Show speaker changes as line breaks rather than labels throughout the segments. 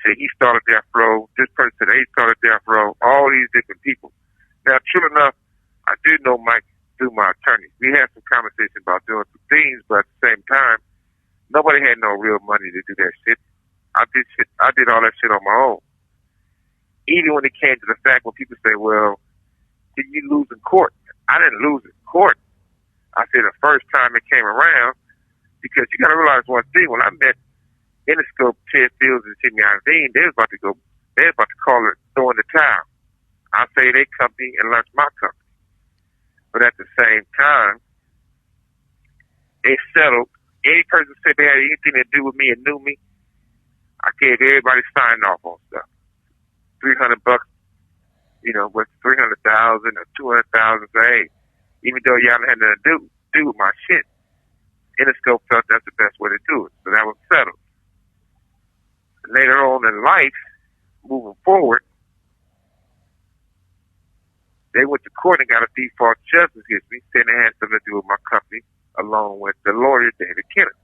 said he started death row. This person said they started death row. All these different people. Now, true enough, I do know Mike through my attorney. We had some conversation about doing some things, but at the same time, nobody had no real money to do that shit. I did all that shit on my own. Even when it came to the fact when people say, well, did you lose in court? I didn't lose in court. I said the first time it came around, because you got to realize one thing. When I met Interscope, Ted Fields, and Timmy Iovine, they was about to call it throwing the towel. I say they company and lunch my company. But at the same time, they settled. Any person said they had anything to do with me and knew me, I gave everybody sign off on stuff. $300, with 300,000 or 200,000. Say, hey, even though y'all had nothing to do with my shit, Interscope felt that's the best way to do it. So that was settled. Later on in life, moving forward, they went to court and got a default judgment against me, saying they had something to do with my company, along with the lawyer, David Kenneth.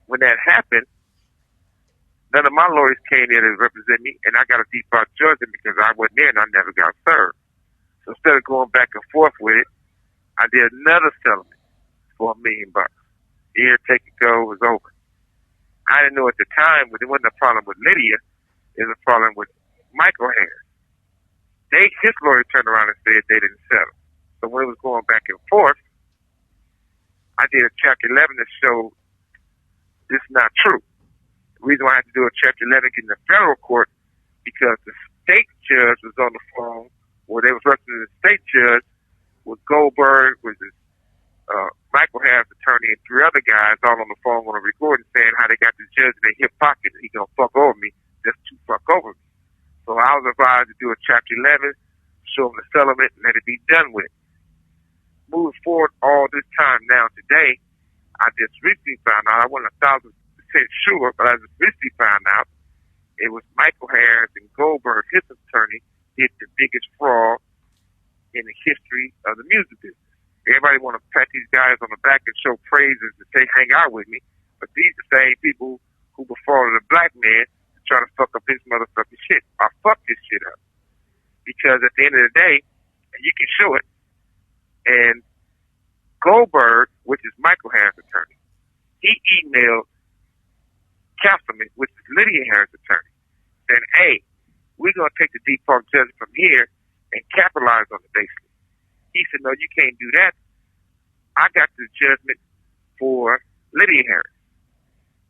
When that happened, none of my lawyers came there to represent me, and I got a default judgment because I wasn't there and I never got served. So instead of going back and forth with it, I did another settlement for $1 million. Here, take it, go, it was over. I didn't know at the time, but it wasn't a problem with Lydia, it was a problem with Michael Harris. His lawyer turned around and said they didn't settle. So when it was going back and forth, I did a Chapter 11 that showed this is not true. The reason why I had to do a Chapter 11 in the federal court, because the state judge was on the phone, or they was representing the state judge with Goldberg, with his, Michael Harris' attorney, and 3 other guys all on the phone on a recording saying how they got the judge in their hip pocket and he gonna fuck over me just to fuck over me. So I was advised to do a Chapter 11, show them the settlement, and let it be done with. Moving forward all this time now today, I just recently found out, I wasn't 1,000% sure, but I just recently found out it was Michael Harris and Goldberg, his attorney, did the biggest fraud in the history of the music business. Everybody want to pat these guys on the back and show praises and say, hang out with me. But these are the same people who befriended a black man to try to fuck up his motherfucking shit. Or fuck this shit up. Because at the end of the day, and you can show it, and Goldberg, which is Michael Harris' attorney, he emailed Castleman, which is Lydia Harris' attorney, saying, hey, we're going to take the default judgment from here and capitalize on it, basically. He said, no, you can't do that. I got the judgment for Lydia Harris.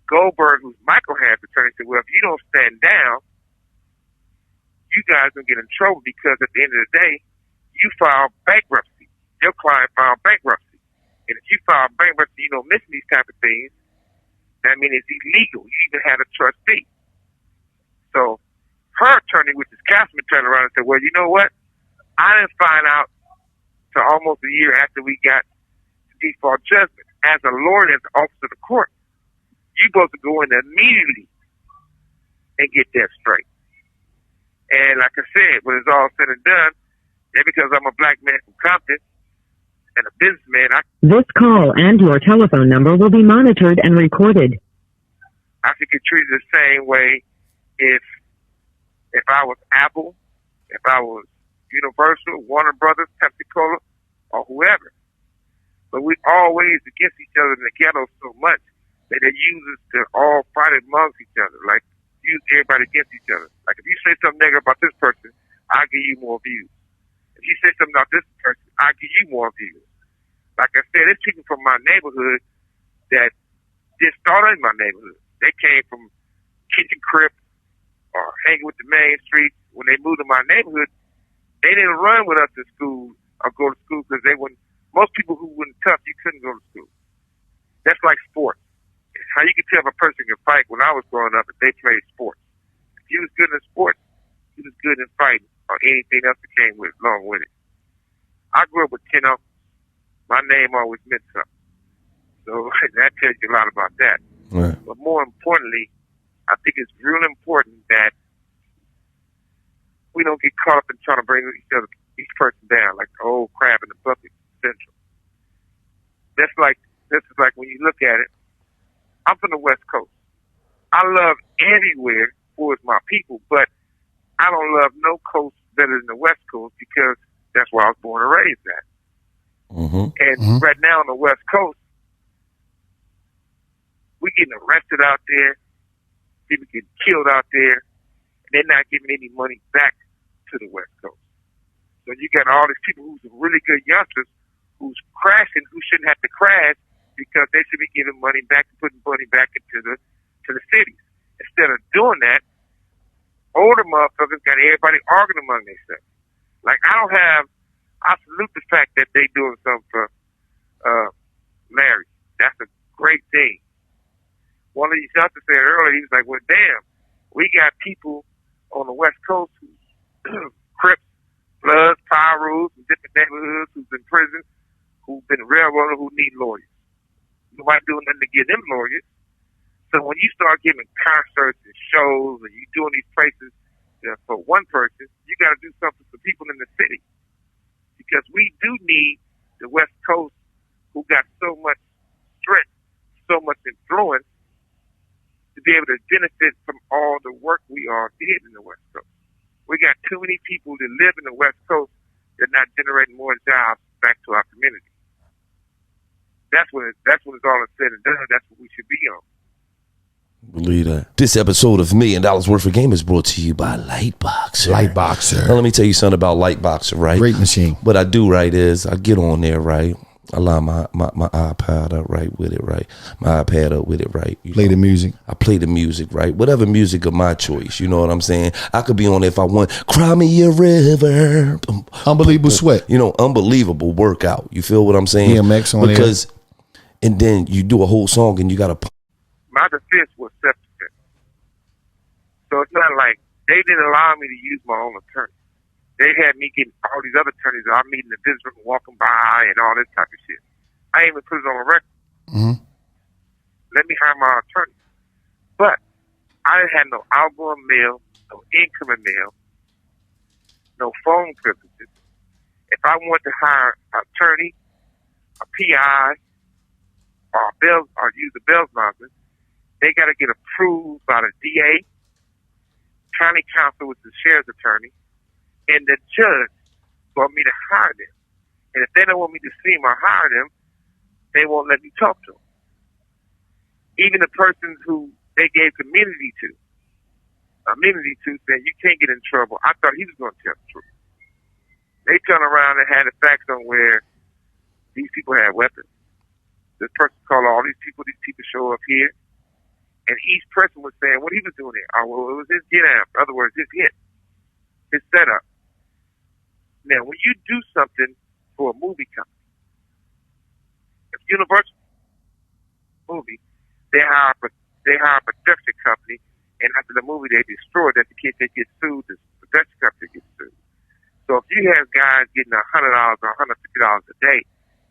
Goldberg, who's Michael Harris' attorney, said, well, if you don't stand down, you guys going to get in trouble because at the end of the day, you filed bankruptcy. Your client filed bankruptcy. And if you file bankruptcy, you don't miss these type of things, that means it's illegal. You even had a trustee. So her attorney, which is Castleman, turned around and said, well, you know what? I didn't find out till almost a year after we got the default judgment. As a lawyer, as an officer of the court, you're supposed to go in immediately and get that straight. And like I said, when it's all said and done, and because I'm a black man from Compton and a businessman,
This call and your telephone number will be monitored and recorded.
I should get treated the same way if I was Apple, if I was Universal, Warner Brothers, Pepsi-Cola, or whoever. But we always against each other in the ghetto so much that they use us to all fight amongst each other, like use everybody against each other. Like if you say something negative about this person, I'll give you more views. If you say something about this person, I'll give you more views. Like I said, there's people from my neighborhood that just started in my neighborhood. They came from Kitchen Crip or hanging with the main street. When they moved to my neighborhood, they didn't run with us to school or go to school because they wouldn't. Most people who weren't tough, you couldn't go to school. That's like sports. It's how you can tell if a person can fight. When I was growing up, if they played sports, if you was good in sports, you was good in fighting or anything else that came with along with it. I grew up with 10 uncles. My name always meant something. So that tells you a lot about that.
Right. But
more importantly, I think it's real important that we don't get caught up in trying to bring each person down like the old crab in the bucket syndrome. This is like when you look at it, I'm from the West Coast. I love everywhere towards my people, but I don't love no coast better than the West Coast because that's where I was born and raised at. And right now on the West Coast, we're getting arrested out there. People getting killed out there. And they're not giving any money back to the West Coast. So you got all these people who's really good youngsters who's crashing, who shouldn't have to crash because they should be giving money back and putting money back into the cities. Instead of doing that, older motherfuckers got everybody arguing among themselves. Like I salute the fact that they doing something for Larry. That's a great thing. One of these youngsters said earlier, he was like, well, damn, we got people on the West Coast who Crips, Bloods, Pyrus, and different neighborhoods who's in prison, who've been railroaded, who need lawyers. Nobody doing nothing to give them lawyers. So when you start giving concerts and shows and you doing these places for one person, you got to do something for people in the city. Because we do need the West Coast who got so much strength, so much influence to be able to benefit from all the work we all did in the West Coast. We got too many people that live in the West Coast that are not generating more jobs back to our community. That's when it's all said and done. That's what we should be on.
Believe that. This episode of $1 Million Worth of Game is brought to you by Lightboxer.
Lightboxer.
Now let me tell you something about Lightboxer, right?
Great machine.
What I do, right, is I get on there, right? I line my iPod up right with it, right? My iPad up with it, right?
Play the music.
I play the music, right? Whatever music of my choice, you know what I'm saying? I could be on there if I want, cry me a river.
Unbelievable sweat.
You know, unbelievable workout. You feel what I'm saying?
DMX on
because, and then you do a whole song and you got to.
My defense was self-defense. So it's not like they didn't allow me to use my own attorney. They had me getting all these other attorneys. I'm meeting the business room, walking by, and all this type of shit. I ain't even put it on a record. Let me hire my attorney. But I didn't have no outgoing mail, no incoming mail, no phone privileges. If I want to hire an attorney, a PI, or use a bail bondsman, they got to get approved by the DA, county counsel, which is the sheriff's attorney, and the judge for me to hire them. And if they don't want me to see them or hire them, they won't let me talk to them. Even the persons who they gave immunity to said, you can't get in trouble. I thought he was going to tell the truth. They turned around and had the facts on where these people had weapons. This person called all these people show up here. And each person was saying what he was doing there. Oh, well, it was his get out. In other words, his hit, his setup. Now, when you do something for a movie company, if Universal movie, they hire a production company, and after the movie they destroy it, that's the case they get sued, the production company gets sued. So if you have guys getting $100 or $150 a day,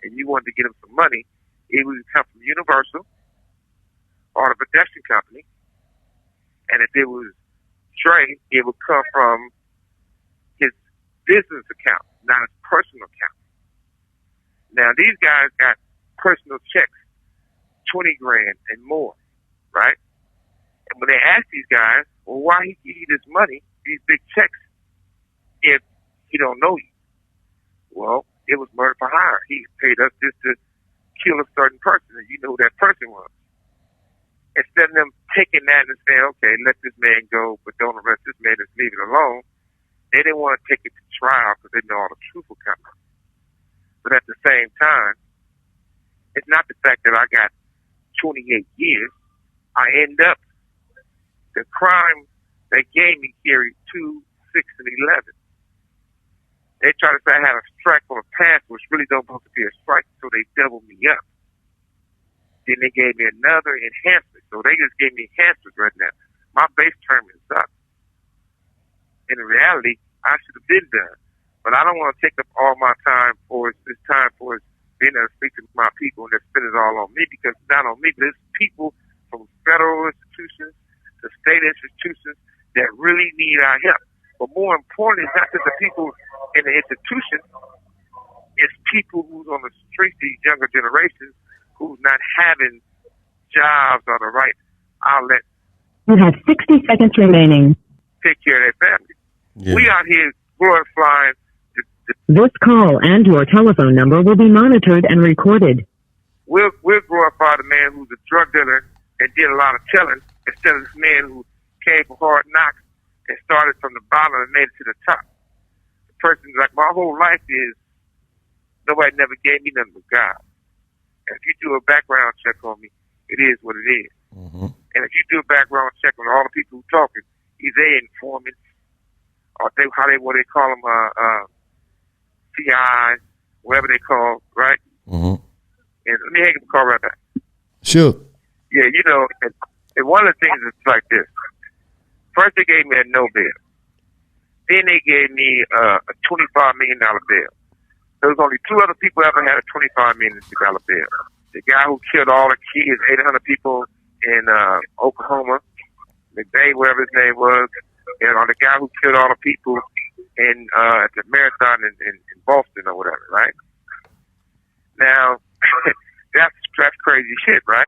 and you wanted to get them some money, it would come from Universal or the production company, and if it was Trey, it would come from his business account, not his personal account. Now these guys got personal checks, 20 grand and more, right? And when they ask these guys, well, why he give you this money, these big checks, if he don't know you? Well, it was murder for hire. He paid us just to kill a certain person, and you know who that person was. Instead of them taking that and saying, okay, let this man go, but don't arrest this man, just leave it alone, they didn't want to take it to trial because they know all the truth will come out. But at the same time, it's not the fact that I got 28 years. I end up, the crime they gave me carried 2, 6, and 11. They try to say I had a strike on a pass, which really don't supposed to be a strike, so they doubled me up. Then they gave me another enhancement. So they just gave me enhancements right now. My base term is up. In reality, I should have been done. But I don't want to take up all my time for this time for being able to speak to my people and then spend it all on me, because it's not on me, but it's people from federal institutions to state institutions that really need our help. But more importantly, it's not just the people in the institution, it's people who's on the streets, these younger generations, who's not having jobs or the right outlet
You have 60 seconds remaining.
take care of their family.
Yeah.
We out here glorifying
This call and your telephone number will be monitored and recorded.
we'll glorify the man who's a drug dealer and did a lot of telling instead of this man who came from hard knocks and started from the bottom and made it to the top. The person, like, my whole life is nobody never gave me nothing but God. And if you do a background check on me, it is what it is.
Mm-hmm.
And if you do a background check on all the people who talking, either they informants or what they call them, CIs, whatever they call, right?
Mm-hmm.
And let me hang up the call right back.
Sure.
Yeah, you know, and one of the things is like this. First, they gave me a no bail. Then they gave me a $25 million bail. There was only two other people ever had a $25 million bail. The guy who killed all the kids, 800 people in Oklahoma, McVeigh, whatever his name was, and the guy who killed all the people in at the marathon in Boston or whatever, right? Now, that's crazy shit, right?